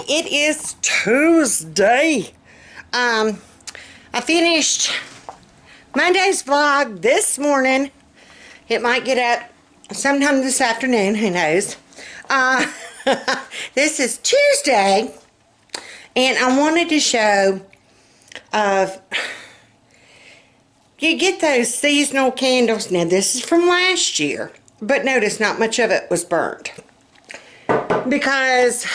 it is Tuesday. I finished Monday's vlog this morning. It might get up sometime this afternoon, who knows. This is Tuesday, and I wanted to show you get those seasonal candles. Now this is from last year, but notice not much of it was burnt because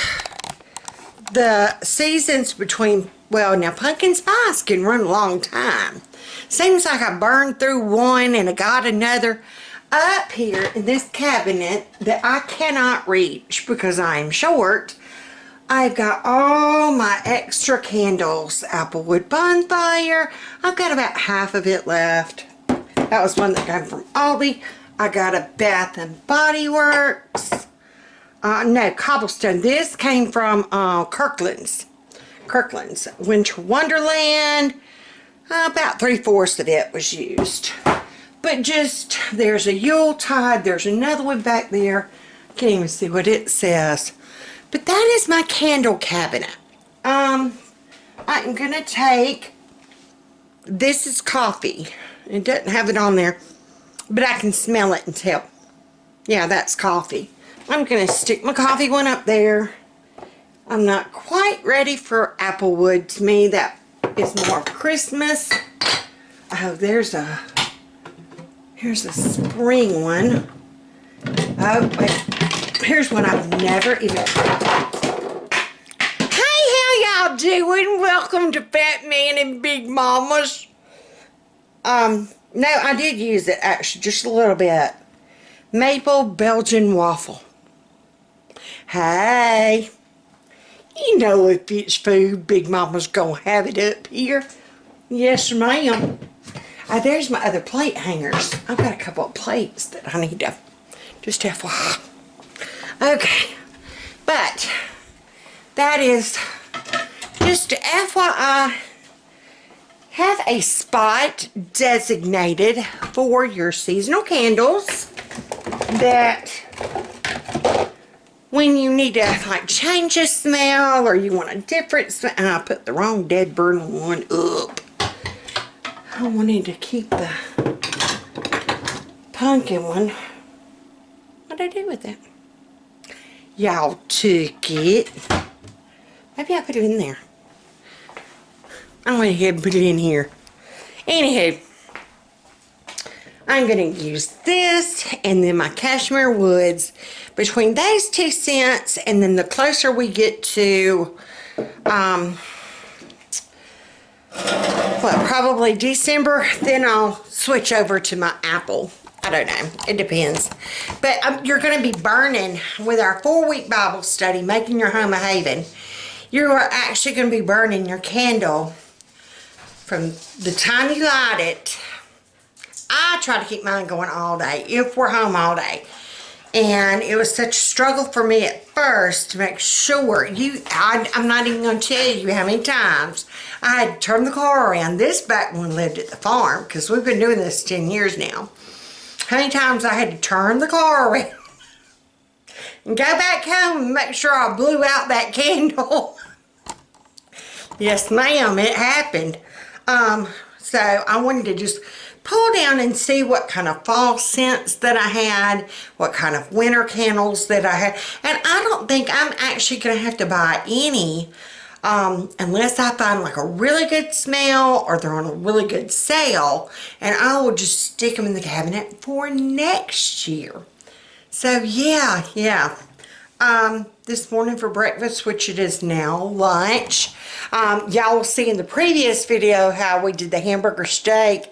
the seasons between, well, now pumpkin spice can run a long time. Seems like I burned through one and I got another up here in this cabinet that I cannot reach because I am short. I've got all my extra candles. Applewood bonfire. I've got about half of it left. That was one that came from Aldi. I got a Bath and Body Works. No, Cobblestone. This came from Kirkland's Winter Wonderland. About 3/4 of it was used. But just, there's a Yuletide. There's another one back there. Can't even see what it says. But that is my candle cabinet. I'm going to take, this is coffee. It doesn't have it on there, but I can smell it and tell. Yeah, that's coffee. I'm going to stick my coffee one up there. I'm not quite ready for Applewood. To me, that is more Christmas. Oh, here's a spring one. Oh, wait. Here's one I've never even tried. Hey, how y'all doing? Welcome to Fat Man and Big Mama's. No, I did use it actually, just a little bit. Maple Belgian waffle. Hey, you know if it's food, Big Mama's gonna have it up here. Yes, ma'am. There's my other plate hangers. I've got a couple of plates that I need to, just FYI. Okay, but that is just FYI. Have a spot designated for your seasonal candles that when you need to like change a smell or you want a different smell. I put the wrong dead burning one up. I wanted to keep the pumpkin one. What did I do with it? Y'all took it. Maybe I put it in there. I went ahead and put it in here. Anywho, I'm going to use this and then my cashmere woods. Between those 2 scents and then the closer we get to, probably December, then I'll switch over to my apple. I don't know. It depends. But you're going to be burning with our 4-week Bible study, Making Your Home a Haven. You are actually going to be burning your candle from the time you light it. I try to keep mine going all day, if we're home all day. And it was such a struggle for me at first to make sure. I'm not even going to tell you how many times I had to turn the car around. This back one lived at the farm because we've been doing this 10 years now. How many times I had to turn the car around and go back home and make sure I blew out that candle. Yes, ma'am, it happened. So I wanted to just pull down and see what kind of fall scents that I had, what kind of winter candles that I had. And I don't think I'm actually going to have to buy any unless I find like a really good smell or they're on a really good sale, and I will just stick them in the cabinet for next year. So yeah. This morning for breakfast, which it is now lunch, y'all will see in the previous video how we did the hamburger steak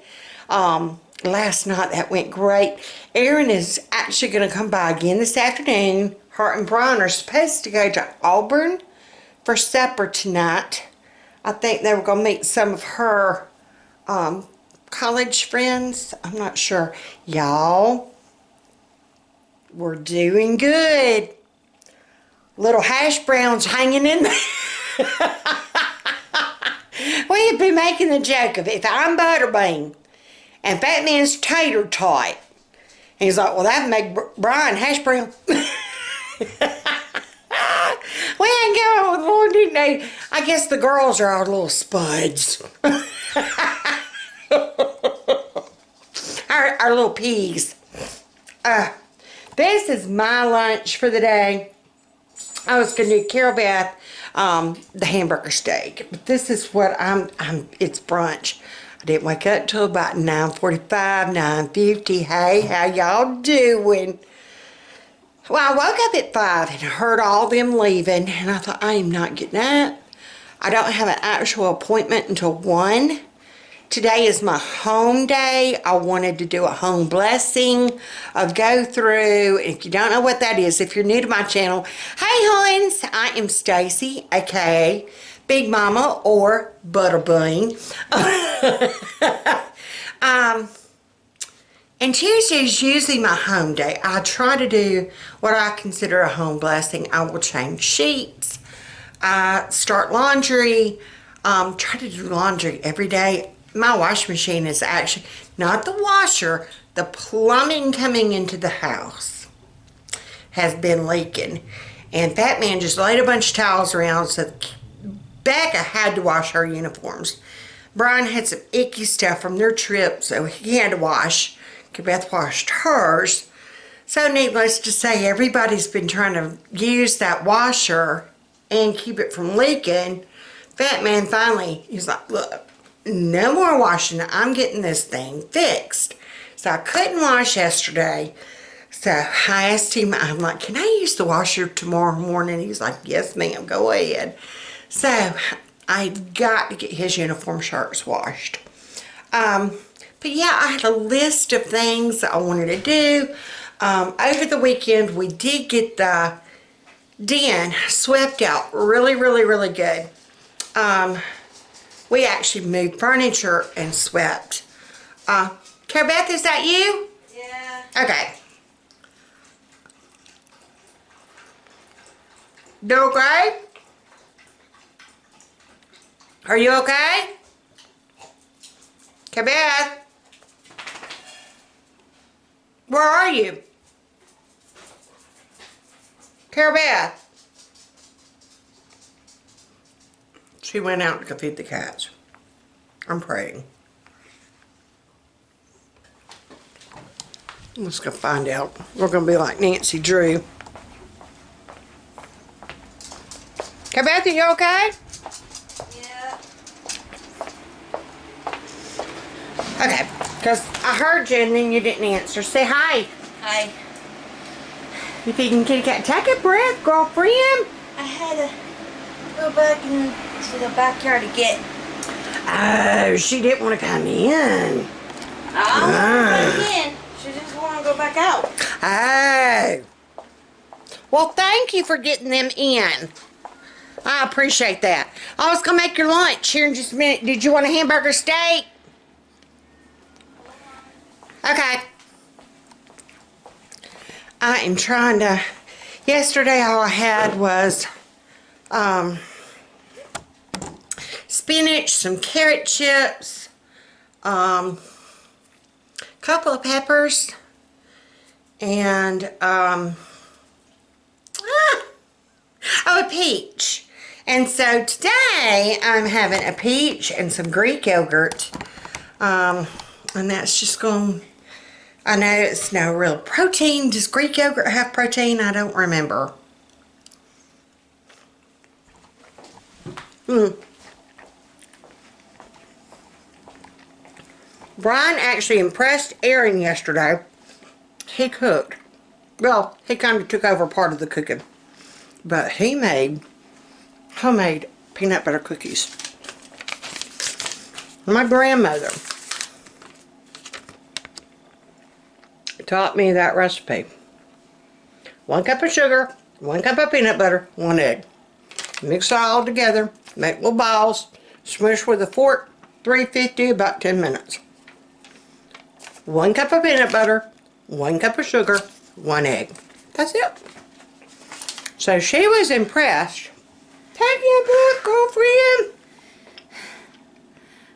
last night. That went great. Erin is actually going to come by again this afternoon. Her and Brian are supposed to go to Auburn for supper tonight. I think they were going to meet some of her college friends. I'm not sure. Y'all, we're doing good. Little hash browns hanging in there. We have been making the joke of if I'm Butterbean and Fat Man's Tater Tot. And he's like, well, that would make Brian hash brown. We ain't going with Lord, didn't they? I guess the girls are our little spuds. our little pigs. This is my lunch for the day. I was going to do Carol Beth the hamburger steak. But this is what it's brunch. I didn't wake up till about 9:45, 9:50. Hey, how y'all doing? Well, I woke up at 5 and heard all them leaving, and I thought, I am not getting up. I don't have an actual appointment until 1. Today is my home day. I wanted to do a home blessing, a go through. If you don't know what that is, if you're new to my channel, hey Hoins, I am Stacy, aka Big Mama or Butterbean. And Tuesday is usually my home day. I try to do what I consider a home blessing. I will change sheets, start laundry, try to do laundry every day. My washing machine is actually, not the washer, the plumbing coming into the house has been leaking. And Fat Man just laid a bunch of towels around, so Becca had to wash her uniforms. Brian had some icky stuff from their trip, so he had to wash. Beth washed hers. So needless to say, everybody's been trying to use that washer and keep it from leaking. Fat Man finally, he's like, look, no more washing. I'm getting this thing fixed. So I couldn't wash yesterday. So I asked him, I'm like, can I use the washer tomorrow morning? He's like, yes ma'am, go ahead. So I got to get his uniform shirts washed. But yeah, I had a list of things that I wanted to do. Over the weekend, we did get the den swept out really, really, really good. We actually moved furniture and swept. Cara Beth, is that you? Yeah. Okay. You okay? Are you okay? Cara Beth? Where are you? Cara Beth? She went out to go feed the cats. I'm praying. Let's go find out. We're going to be like Nancy Drew. Cara Beth, are you okay? Yeah. Okay, because I heard you and then you didn't answer. Say hi. Hi. You feeding kitty cat? Take a breath, girlfriend. I had to go back into the backyard to get. Oh, she didn't want to come in. I don't want to come in. She just want to go back out. Oh. Well, thank you for getting them in. I appreciate that. I was going to make your lunch here in just a minute. Did you want a hamburger steak? Okay. I am trying to... Yesterday all I had was spinach, some carrot chips, couple of peppers, and a peach. And so today I'm having a peach and some Greek yogurt, and that's just going. I know it's no real protein. Does Greek yogurt have protein? I don't remember. Brian actually impressed Erin yesterday. He cooked. Well, he kind of took over part of the cooking. But he made homemade peanut butter cookies. My grandmother taught me that recipe. 1 cup of sugar, 1 cup of peanut butter, 1 egg. Mix it all together, make little balls, smush with a fork, 350, about 10 minutes. 1 cup of peanut butter, 1 cup of sugar, 1 egg. That's it. So she was impressed. Take your breath, girlfriend.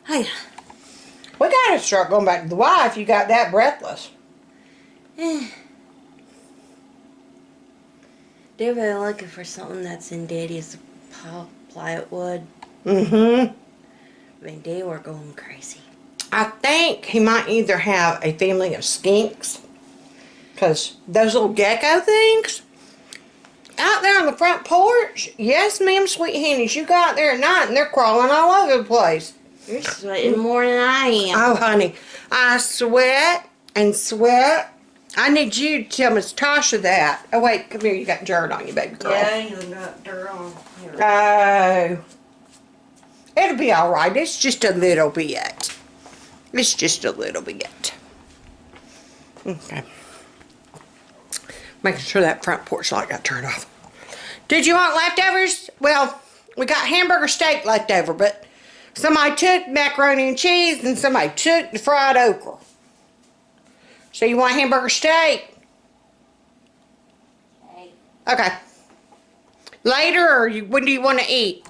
Hey. We gotta start going back to the Y if you got that breathless. Did They're really looking for something that's in Daddy's plywood. Mm-hmm. I mean, they were going crazy. I think he might either have a family of skinks, because those little gecko things out there on the front porch, yes ma'am, sweet hennies, you go out there at night and they're crawling all over the place. You're sweating more than I am. Oh honey, I sweat and sweat. I need you to tell Miss Tasha that. Oh wait, come here, you got dirt on you, baby girl. Yeah, you got dirt on here. Oh. It'll be alright, it's just a little bit. It's just a little bit. Okay. Making sure that front porch light got turned off. Did you want leftovers? Well, we got hamburger steak left over, but somebody took macaroni and cheese and somebody took the fried okra. So you want hamburger steak? Hey. Okay. Later, or when do you want to eat?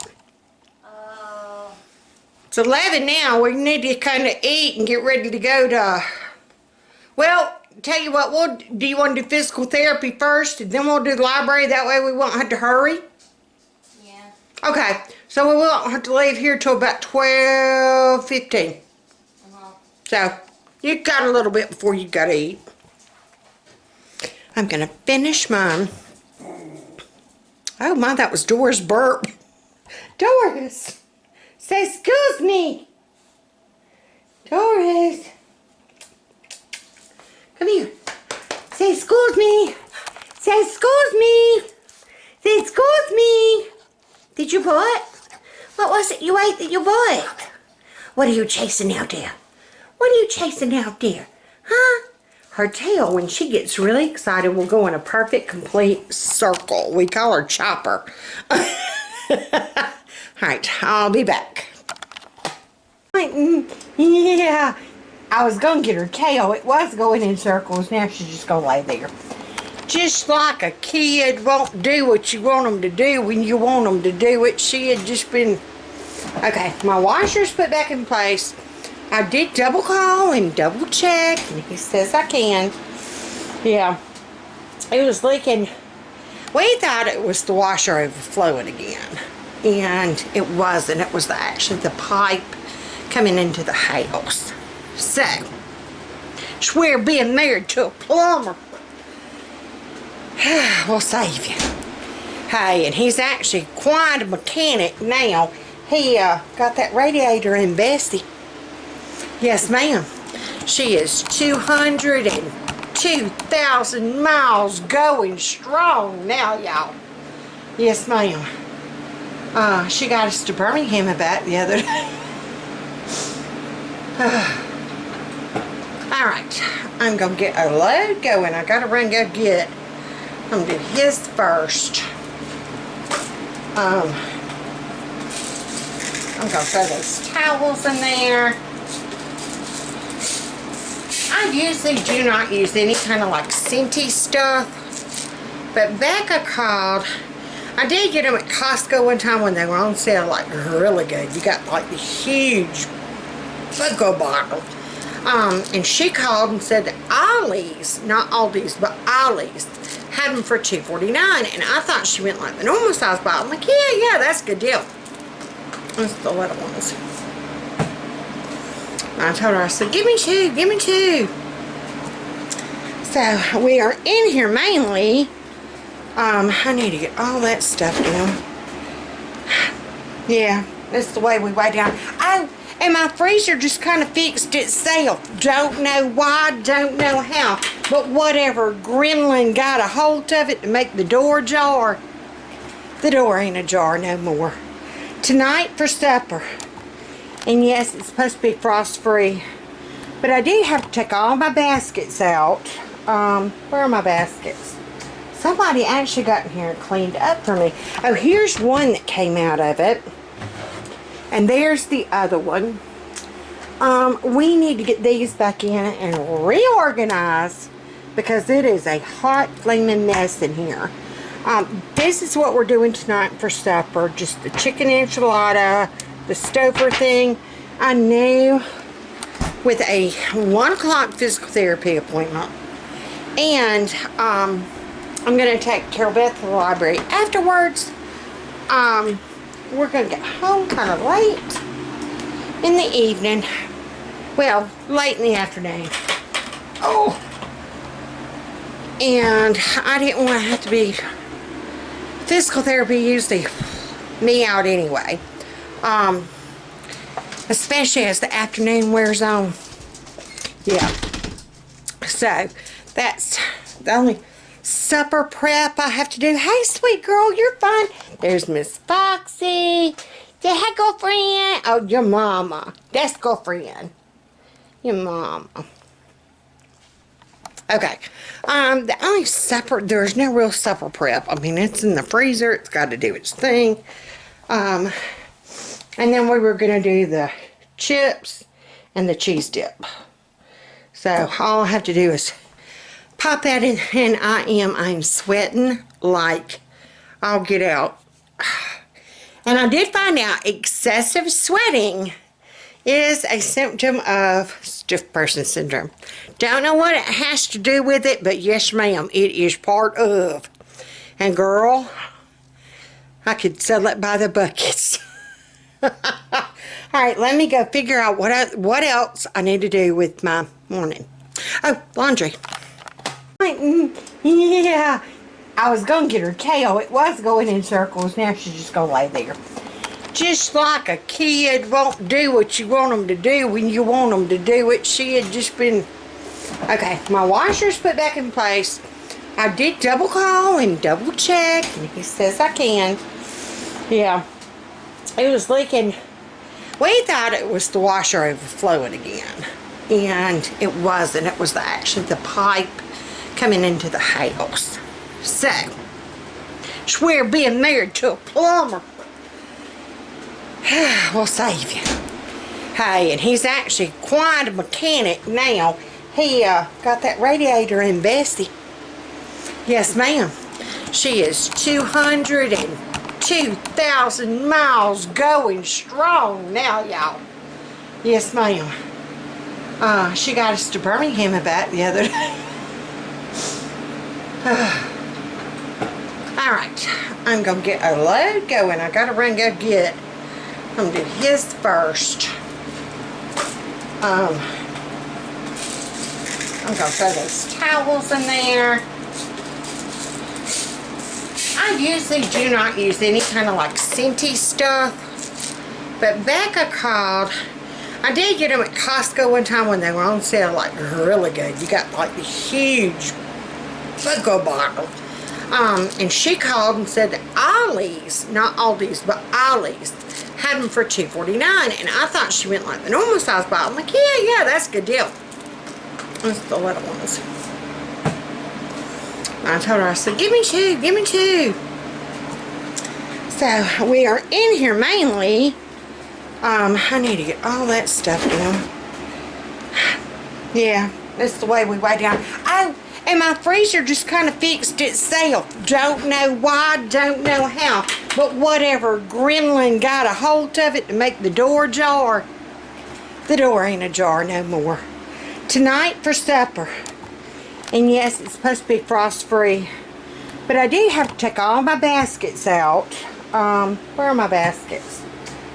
It's 11 now. We need to kind of eat and get ready to go to... Well, tell you what, do you want to do physical therapy first, and then we'll do the library? That way we won't have to hurry? Yeah. Okay, so we won't have to leave here till about 12:15. So, you got a little bit before you got to eat. I'm going to finish mine. Oh my, that was Doris' burp. Doris! Say, excuse me. Doris. Come here. Say, excuse me. Say, excuse me. Say, excuse me. Did you what? What was it you ate that you bought? What are you chasing out there? What are you chasing out there? Huh? Her tail, when she gets really excited, will go in a perfect, complete circle. We call her Chopper. Alright, I'll be back. Yeah, I was going to get her tail. It was going in circles. Now she's just going to lay there. Just like a kid won't do what you want them to do when you want them to do it. She had just been... Okay, my washer's put back in place. I did double call and double check, and he says I can. Yeah, it was leaking. We thought it was the washer overflowing again. And it wasn't. It was actually the pipe coming into the house. So, swear being married to a plumber will save you. Hey, and he's actually quite a mechanic now. He got that radiator in Bessie. Yes, ma'am. She is 202,000 miles going strong now, y'all. Yes, ma'am. She got us to Birmingham about the other day. Alright, I'm going to get a load going. I got to run go get. I'm going to do his first. I'm going to throw those towels in there. I usually do not use any kind of like scenty stuff. But Becca called. I did get them at Costco one time when they were on sale, like really good. You got like the huge Funko bottle. And she called and said that Ollie's, not Aldi's, but Ollie's, had them for $2.49. And I thought she meant like the normal size bottle. I'm like, yeah, that's a good deal. That's the little ones. I told her, I said, give me two. So, we are in here mainly. I need to get all that stuff down. Yeah, that's the way we weigh down. Oh, and my freezer just kind of fixed itself. Don't know why, don't know how. But whatever, gremlin got a hold of it to make the door jar. The door ain't ajar no more. Tonight for supper. And yes, it's supposed to be frost-free. But I did have to take all my baskets out. Where are my baskets? Somebody actually got in here and cleaned up for me. Oh, here's one that came out of it. And there's the other one. We need to get these back in and reorganize because it is a hot flaming mess in here. This is what we're doing tonight for supper. Just the chicken enchilada, the Stouffer thing. I knew with a 1 o'clock physical therapy appointment and I'm going to take Carol Beth to the library. Afterwards, we're going to get home kind of late in the evening. Well, late in the afternoon. Oh. And I didn't want to have to be physical therapy usually me out anyway. Especially as the afternoon wears on. Yeah. So, that's the only supper prep I have to do. Hey, sweet girl, you're fine. There's Miss Foxy. Say hi, girlfriend. Oh, your mama. That's girlfriend. Your mama. Okay. The only supper, there's no real supper prep. I mean, it's in the freezer. It's got to do its thing. And then we were going to do the chips and the cheese dip. So all I have to do is pop that in, and I'm sweating like I'll get out. And I did find out excessive sweating is a symptom of stiff person syndrome. Don't know what it has to do with it, but yes, ma'am, it is part of. And girl, I could sell it by the buckets. Alright, let me go figure out what else I need to do with my morning. Oh, laundry. Yeah, I was going to get her tail. It was going in circles. Now she's just going to lay there. Just like a kid won't do what you want them to do when you want them to do it. She had just been... Okay, my washer's put back in place. I did double call and double check, and he says I can. Yeah, it was leaking. We thought it was the washer overflowing again, and it wasn't. It was actually the pipe coming into the house. So, swear being married to a plumber will save you. Hey, and he's actually quite a mechanic now. He got that radiator in Bessie. Yes, ma'am. She is 202,000 miles going strong now, y'all. Yes, ma'am. She got us to Birmingham about the other day. Alright, I'm going to get a load going. I got to run go get. I'm going to do his first. I'm going to throw those towels in there. I usually do not use any kind of like scenty stuff. But Becca called. I did get them at Costco one time when they were on sale, like really good. You got like the huge Funko bottle. And she called and said that Ollie's, not Aldi's, but Ollie's, had them for $2.49. And I thought she meant like the normal size bottle. I'm like, yeah, that's a good deal. That's the little ones. I told her, I said, give me two. So, we are in here mainly. I need to get all that stuff done. Yeah, that's the way we weigh down. Oh, and my freezer just kind of fixed itself. Don't know why, don't know how. But whatever, gremlin got a hold of it to make the door jar. The door ain't ajar no more. Tonight for supper. And yes, it's supposed to be frost-free. But I did have to take all my baskets out. Where are my baskets?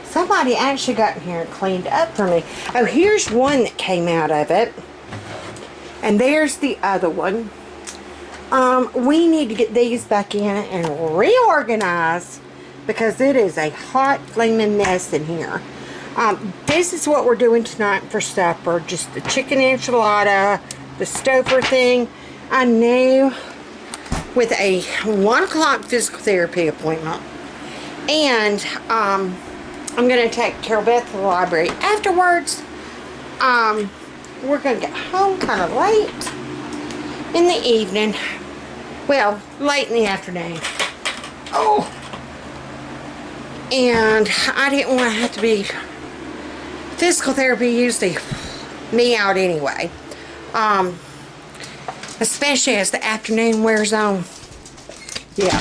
Somebody actually got in here and cleaned up for me. Oh, here's one that came out of it. And there's the other one. We need to get these back in and reorganize because it is a hot flaming mess in here. This is what we're doing tonight for supper. Just the chicken enchilada, the Stouffer thing. I knew with a 1 o'clock physical therapy appointment. And I'm going to take Carol Beth to the library. Afterwards, we're going to get home kind of late in the evening. Well, late in the afternoon. Oh. And I didn't want to have to be physical therapy usually me out anyway. Especially as the afternoon wears on. Yeah.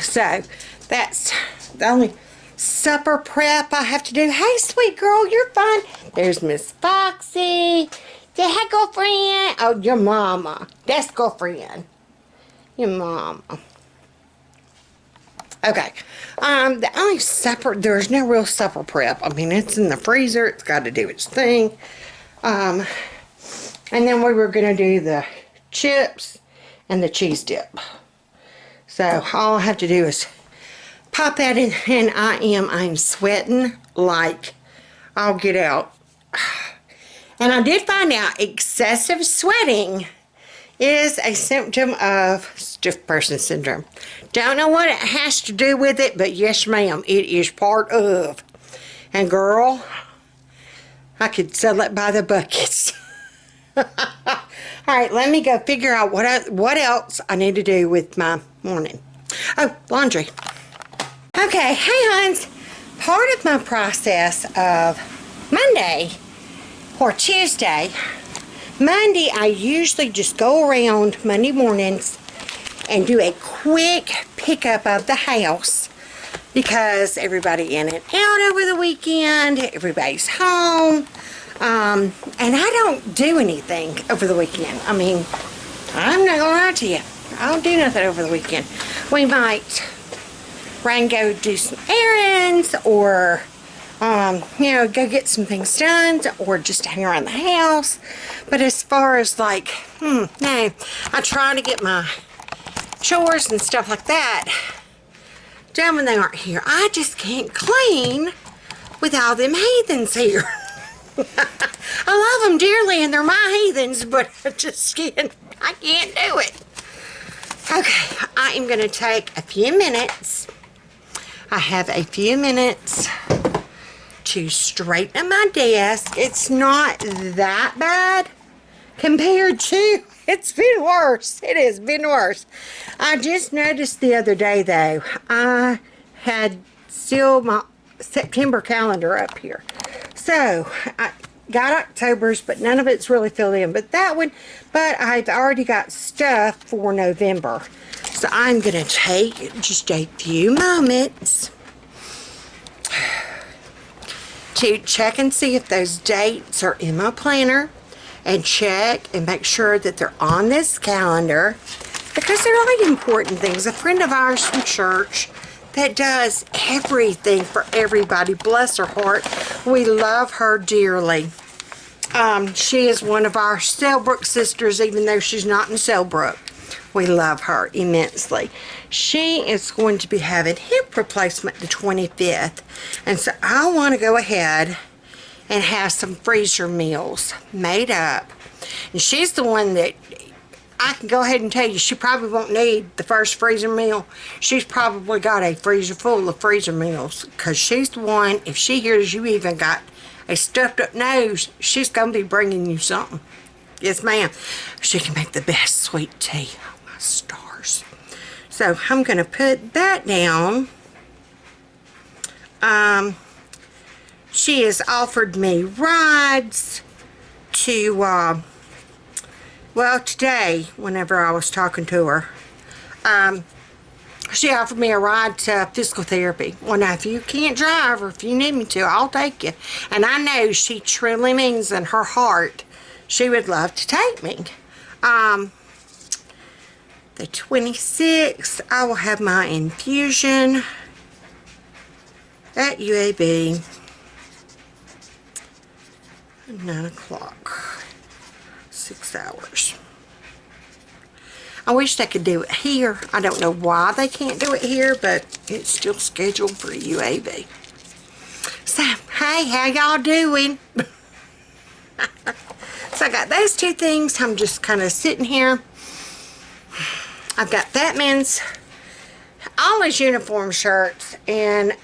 So, that's the only supper prep I have to do. Hey, sweet girl, you're fine. There's Miss Foxy. Say hi, girlfriend. Oh, your mama. That's girlfriend. Your mom. Okay. The only supper, there's no real supper prep. I mean, it's in the freezer. It's got to do its thing. And then we were going to do the chips and the cheese dip. So all I have to do is pop that in, and I'm sweating like I'll get out. And I did find out excessive sweating is a symptom of stiff person syndrome. Don't know what it has to do with it, but yes, ma'am, it is part of. And girl, I could sell it by the buckets. All right, let me go figure out what else I need to do with my morning. Oh, laundry. Okay, hey, Hans. Part of my process of Monday or Tuesday, Monday I usually just go around Monday mornings and do a quick pickup of the house because everybody in and out over the weekend, everybody's home, and I don't do anything over the weekend. I mean, I'm not gonna lie to you, I don't do nothing over the weekend. We might run go do some errands, or you know, go get some things done, or just hang around the house. But as far as like, no, I try to get my chores and stuff like that done when they aren't here. I just can't clean with all them heathens here. I love them dearly and they're my heathens, but I can't do it. Okay, I am going to take a few minutes. I have a few minutes to straighten my desk. It's not that bad compared to, it's been worse. It has been worse. I just noticed the other day though, I had still my September calendar up here. So I got October's, but none of it's really filled in. But that one, but I've already got stuff for November. So I'm going to take just a few moments to check and see if those dates are in my planner, and check and make sure that they're on this calendar, because they're really important things. A friend of ours from church that does everything for everybody, bless her heart, we love her dearly. She is one of our Selbrook sisters, even though she's not in Selbrook. We love her immensely. She is going to be having hip replacement the 25th. And so I want to go ahead and have some freezer meals made up. And she's the one that I can go ahead and tell you, she probably won't need the first freezer meal. She's probably got a freezer full of freezer meals, because she's the one, if she hears you even got a stuffed up nose, she's going to be bringing you something. Yes, ma'am. She can make the best sweet tea. Oh, my stars. So I'm going to put that down. She has offered me rides to, well, today, whenever I was talking to her, she offered me a ride to physical therapy. Well, now, if you can't drive, or if you need me to, I'll take you. And I know she truly means in her heart she would love to take me. The 26th, I will have my infusion at UAB. 9 o'clock, 6 hours. I wish they could do it here. I don't know why they can't do it here, but it's still scheduled for UAB. So, hey, how y'all doing? So I got those two things. I'm just kind of sitting here. I've got that man's, all his uniform shirts, and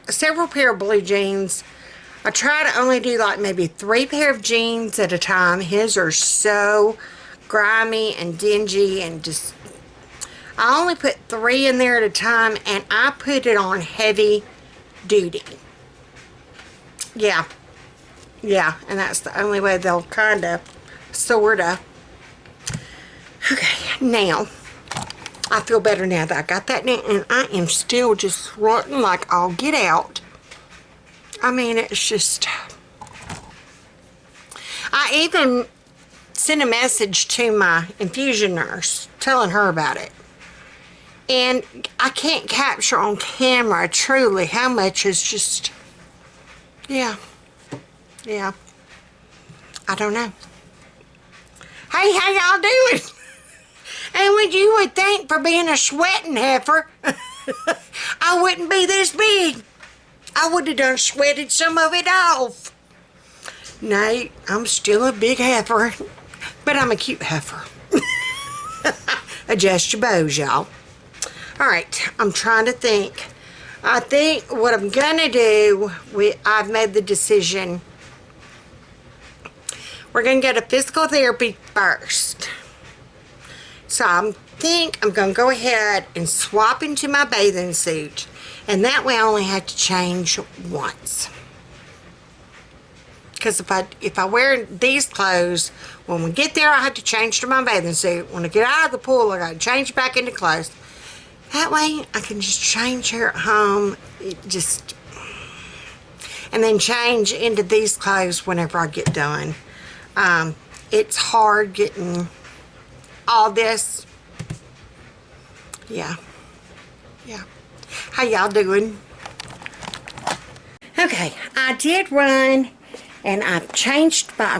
several pair of blue jeans. I try to only do like maybe 3 pair of jeans at a time. His are so grimy and dingy, and just, I only put 3 in there at a time, and I put it on heavy duty. Yeah, and that's the only way they'll kind of, sort of. Okay, now, I feel better now that I got that down, and I am still just rotten like I'll get out. I mean, it's just, I even sent a message to my infusion nurse telling her about it. And I can't capture on camera truly how much is just, yeah, I don't know. Hey, how y'all doing? And what you would think for being a sweating heifer, I wouldn't be this big. I would have done sweated some of it off. No, I'm still a big heifer, but I'm a cute heifer. Adjust your bows, y'all. All right, I'm trying to think. I think what I'm gonna do, I've made the decision. We're gonna go to physical therapy first. So I think I'm gonna go ahead and swap into my bathing suit. And that way I only have to change once. Because if I wear these clothes, when we get there I have to change to my bathing suit. When I get out of the pool I gotta change back into clothes. That way I can just change here at home, and then change into these clothes whenever I get done. It's hard getting all this. Yeah. How y'all doing? Okay, I did run and I changed my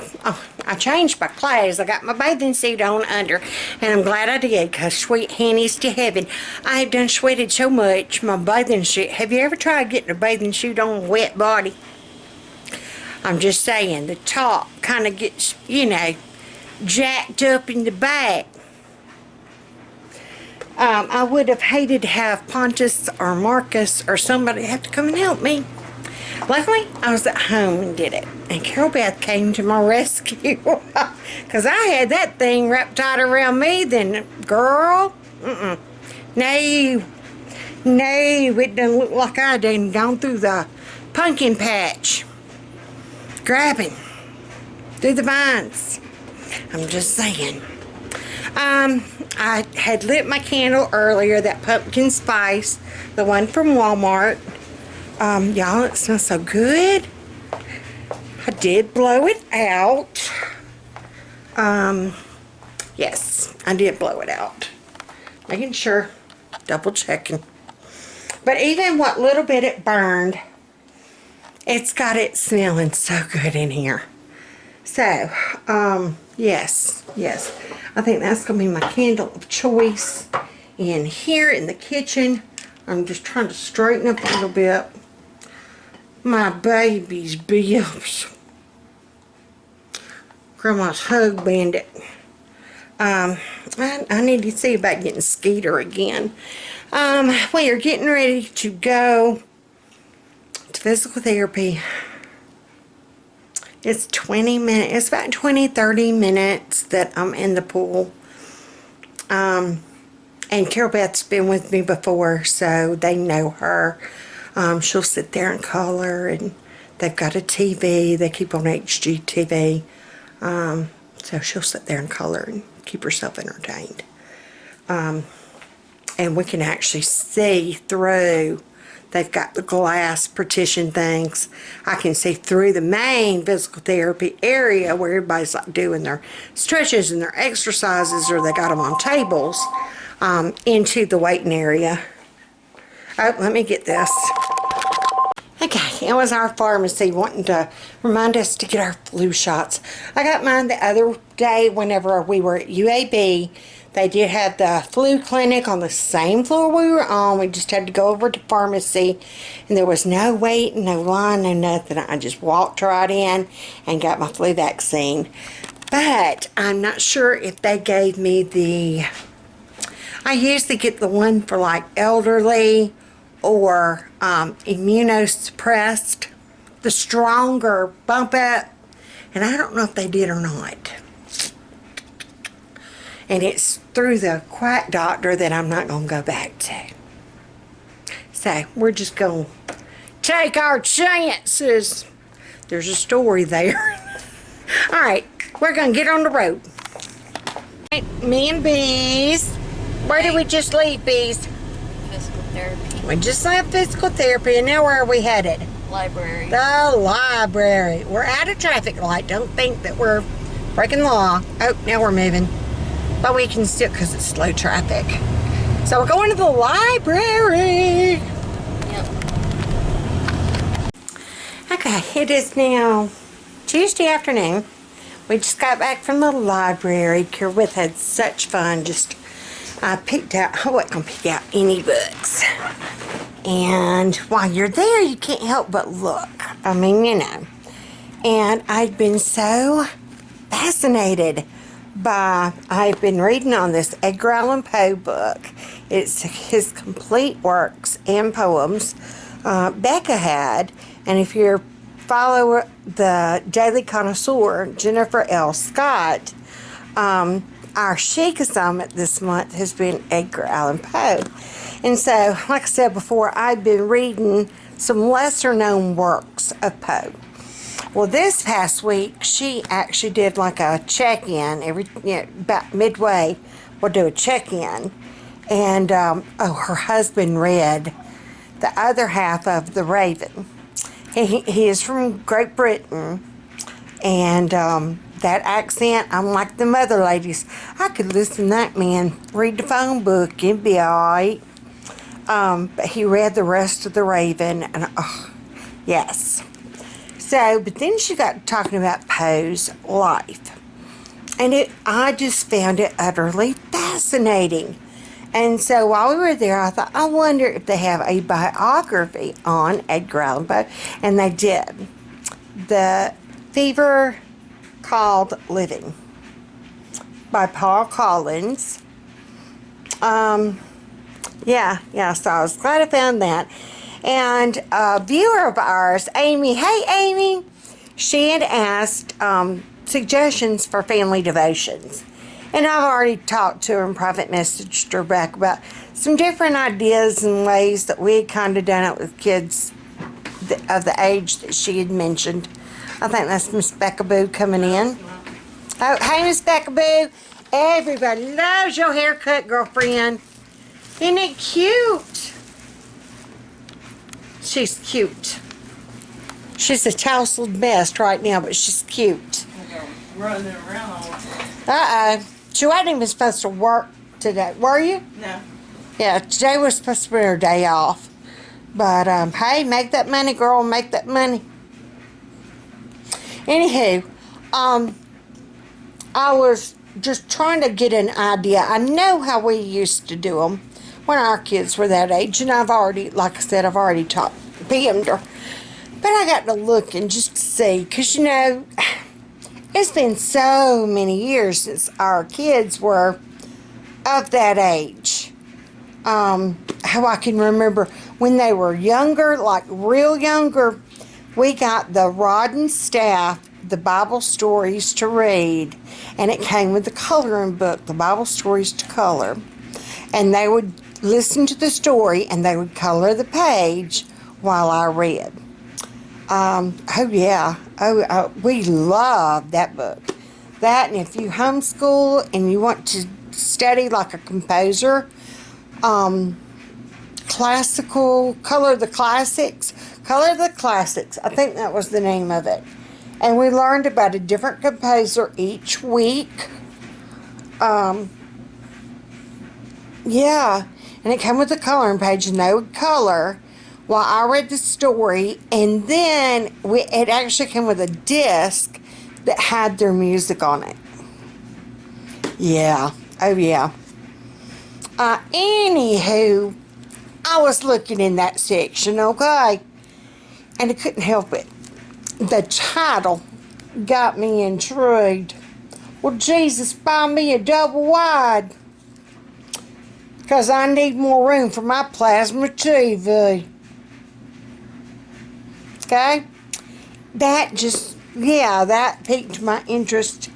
clothes. I got my bathing suit on under, and I'm glad I did, because sweet Henny's to heaven. I have done sweated so much, my bathing suit. Have you ever tried getting a bathing suit on a wet body? I'm just saying, the top kind of gets, you know, jacked up in the back. I would have hated to have Pontus or Marcus or somebody have to come and help me. Luckily, I was at home and did it. And Carol Beth came to my rescue. Because I had that thing wrapped tight around me, then, girl, no, it doesn't look like I done gone through the pumpkin patch. Grabbing through the vines. I'm just saying. I had lit my candle earlier, that pumpkin spice, the one from Walmart. Y'all, it smells so good. I did blow it out. Yes, I did blow it out. Making sure, double checking. But even what little bit it burned, it's got it smelling so good in here. So, yes. I think that's going to be my candle of choice. In here in the kitchen, I'm just trying to straighten up a little bit my baby's bibs. Grandma's Hug Bandit. I need to see about getting Skeeter again. We are getting ready to go to physical therapy. It's 20 minutes. It's about 20-30 minutes that I'm in the pool. And Carol Beth's been with me before, so they know her. She'll sit there and color, and they've got a TV. They keep on HGTV. So she'll sit there and color and keep herself entertained. And we can actually see through. They've got the glass partition things. I can see through the main physical therapy area where everybody's like doing their stretches and their exercises, or they got them on tables, into the waiting area. Oh, let me get this. Okay, it was our pharmacy wanting to remind us to get our flu shots. I got mine the other day whenever we were at UAB. They did have the flu clinic on the same floor we were on. We just had to go over to pharmacy, and there was no wait, no line, no nothing. I just walked right in and got my flu vaccine. But I'm not sure if they gave me the... I usually get the one for like elderly or immunosuppressed, the stronger bump up, and I don't know if they did or not. And it's through the quack doctor that I'm not going to go back to. So we're just going to take our chances. There's a story there. All right, we're going to get on the road. Me and Bees. Where did we just leave, Bees? Physical therapy. We just left physical therapy, and now where are we headed? Library. The library. We're at a traffic light. Don't think that we're breaking the law. Oh, now we're moving. But we can still, because it's slow traffic. So we're going to the library. Yep. Okay, it is now Tuesday afternoon. We just got back from the library. Kerwith had such fun. I wasn't going to pick out any books. And while you're there, you can't help but look. I mean, you know. And I've been so fascinated I've been reading on this Edgar Allan Poe book. It's his complete works and poems. Becca had, and if you're follow the Daily Connoisseur, Jennifer L. Scott, our chic assignment this month has been Edgar Allan Poe. And so, like I said before, I've been reading some lesser known works of Poe. Well, this past week, she actually did like a check-in. About midway, we'll do a check-in. And, her husband read the other half of The Raven. He is from Great Britain. And that accent, I'm like the other ladies. I could listen to that man read the phone book. It'd be all right. But he read the rest of The Raven. And, yes. So, but then she got talking about Poe's life. And I just found it utterly fascinating. And so while we were there, I thought, I wonder if they have a biography on Edgar Allan Poe. And they did. The Fever Called Living by Paul Collins. So I was glad I found that. And a viewer of ours, Amy, hey Amy, she had asked suggestions for family devotions. And I've already talked to her and private messaged her back about some different ideas and ways that we had kind of done it with kids of the age that she had mentioned. I think that's Miss Becca Boo coming in. Oh, hey Miss Becca Boo. Everybody loves your haircut, girlfriend. Isn't it cute? She's cute. She's a tousled mess right now, but she's cute. Running around all the time. Uh-oh. She wasn't even supposed to work today. Were you? No. Yeah, today was supposed to be her day off. But, hey, make that money, girl. Make that money. Anywho, I was just trying to get an idea. I know how we used to do them when our kids were that age, and I've already, like I said, I've already PM'd her. But I got to looking just to see, because, you know, it's been so many years since our kids were of that age. How I can remember when they were younger, like real younger, we got the Rod and Staff, the Bible stories to read, and it came with the coloring book, the Bible stories to color. And they would listen to the story, and they would color the page while I read. We love that book. That, and if you homeschool and you want to study like a composer, classical, color the classics, I think that was the name of it. And we learned about a different composer each week. And it came with a coloring page, and they would color while I read the story, and then it actually came with a disc that had their music on it. Yeah. Oh, yeah. Anywho, I was looking in that section, okay? And I couldn't help it. The title got me intrigued. Well, Jesus, buy me a double wide. Because I need more room for my plasma TV. Okay? That piqued my interest.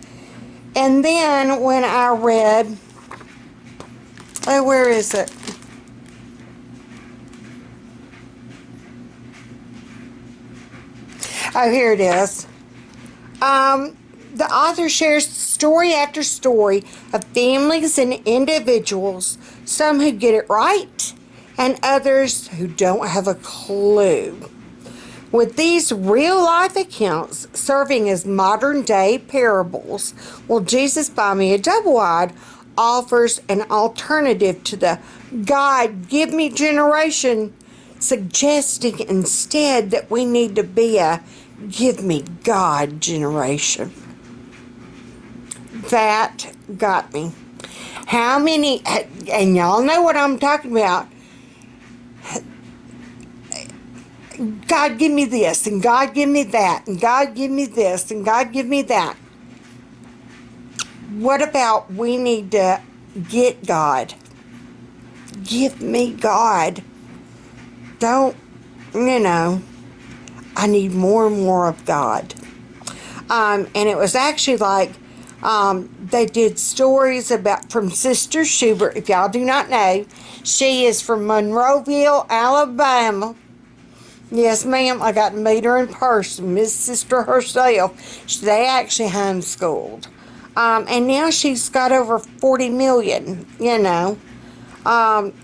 And then when I read, where is it? Oh, here it is. The author shares story after story of families and individuals, some who get it right and others who don't have a clue. With these real-life accounts serving as modern-day parables, will Jesus buy me a double-wide offers an alternative to the God give me generation, suggesting instead that we need to be a give me God generation. That got me. How many, and y'all know what I'm talking about, God give me this, and God give me that, and God give me this, and God give me that. What about we need to get God? Give me God. Don't, I need more and more of God. And it was actually like, they did stories about from Sister Schubert. If y'all do not know, she is from Monroeville, Alabama. Yes, ma'am, I got to meet her in person, Miss Sister herself. They actually homeschooled. And now she's got over 40 million, and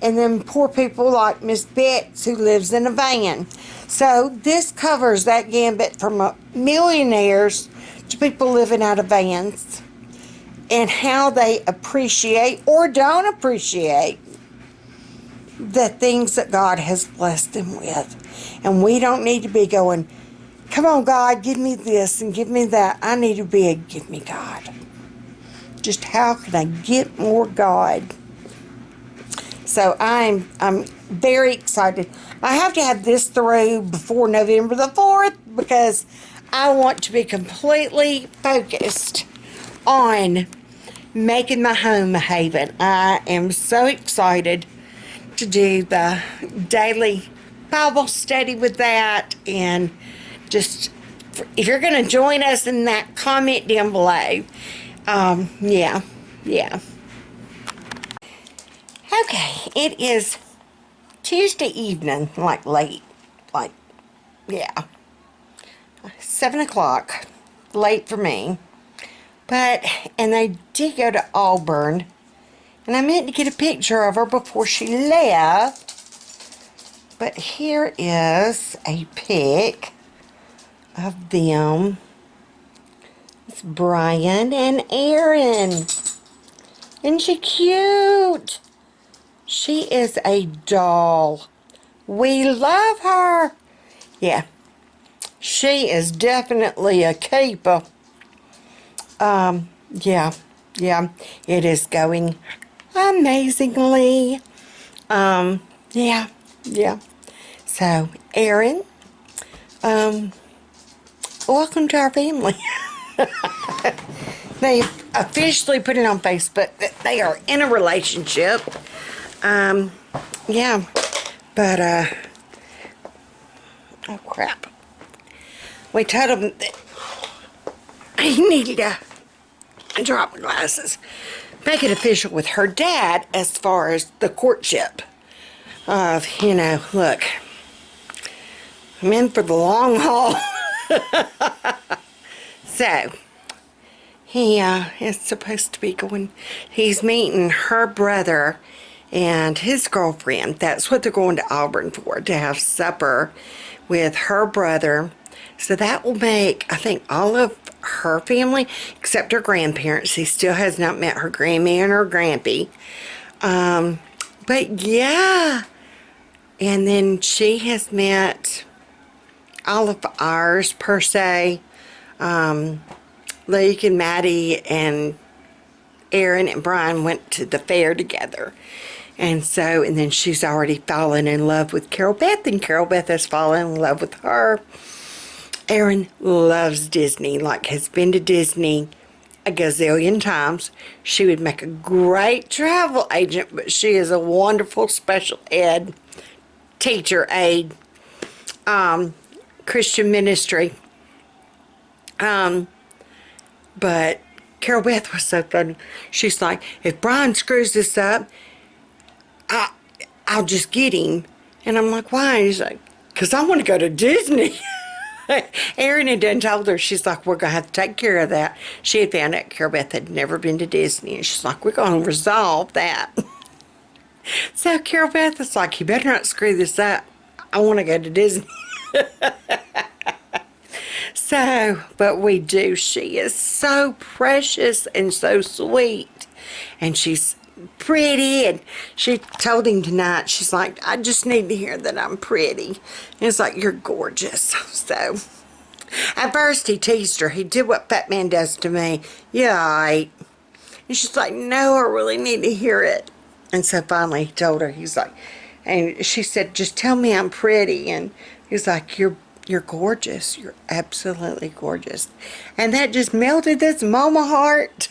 then poor people like Miss Betts who lives in a van. So this covers that gambit from millionaires to people living out of vans and how they appreciate or don't appreciate the things that God has blessed them with. And we don't need to be going, come on, God, give me this and give me that. I need to be a give me God. Just how can I get more God? So I'm very excited. I have to have this through before November the 4th because I want to be completely focused on making my home a haven. I am so excited to do the daily Bible study with that, and just if you're going to join us in that, comment down below. Yeah. Okay, it is Tuesday evening, late, 7 o'clock, late for me. And I did go to Auburn, and I meant to get a picture of her before she left. But here is a pic of them. It's Brian and Erin. Isn't she cute? She is a doll. We love her. Yeah. She is definitely a keeper. Yeah. It is going amazingly. Yeah. So, Erin, welcome to our family. They officially put it on Facebook that they are in a relationship. Yeah, but, oh crap. We told him that he needed to drop the glasses. Make it official with her dad as far as the courtship of, look, I'm in for the long haul. So, he is supposed to be going, he's meeting her brother and his girlfriend. That's what they're going to Auburn for, to have supper with her brother. So that will make, I think, all of her family, except her grandparents. He still has not met her Grammy and her Grampy. But yeah. And then she has met all of ours, per se. Luke and Maddie and Erin and Brian went to the fair together. And then she's already fallen in love with Carol Beth, and Carol Beth has fallen in love with her. Erin loves Disney, has been to Disney a gazillion times. She would make a great travel agent, but she is a wonderful special ed teacher aide, Christian ministry. But Carol Beth was so funny. She's like, if Brian screws this up, I'll just get him. And I'm like, why? He's like, because I want to go to Disney. Erin had done told her, she's like, we're going to have to take care of that. She had found out Carol Beth had never been to Disney. And she's like, we're going to resolve that. So Carol Beth is like, you better not screw this up. I want to go to Disney. So, but we do. She is so precious and so sweet. And she's pretty. And she told him tonight, she's like, I just need to hear that I'm pretty. And it's like, you're gorgeous. So, at first he teased her. He did what Fat Man does to me. Yeah, right. And she's like, no, I really need to hear it. And so finally he told her, he's like, and she said, just tell me I'm pretty. And he's like, you're gorgeous. You're absolutely gorgeous. And that just melted this mama heart.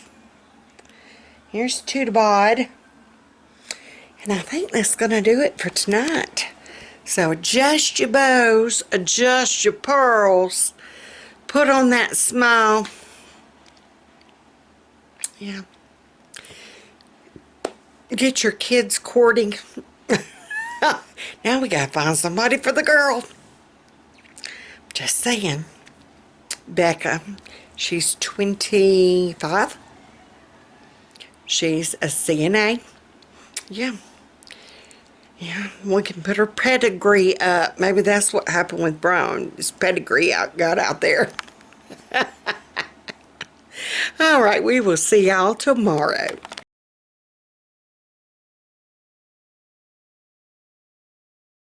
Here's to the bod. And I think that's going to do it for tonight. So adjust your bows, adjust your pearls, put on that smile. Yeah. Get your kids courting. Now we gotta find somebody for the girl. Just saying. Becca, she's 25. She's a CNA. Yeah. Yeah, we can put her pedigree up. Maybe that's what happened with Brown. His pedigree got out there. All right, we will see y'all tomorrow.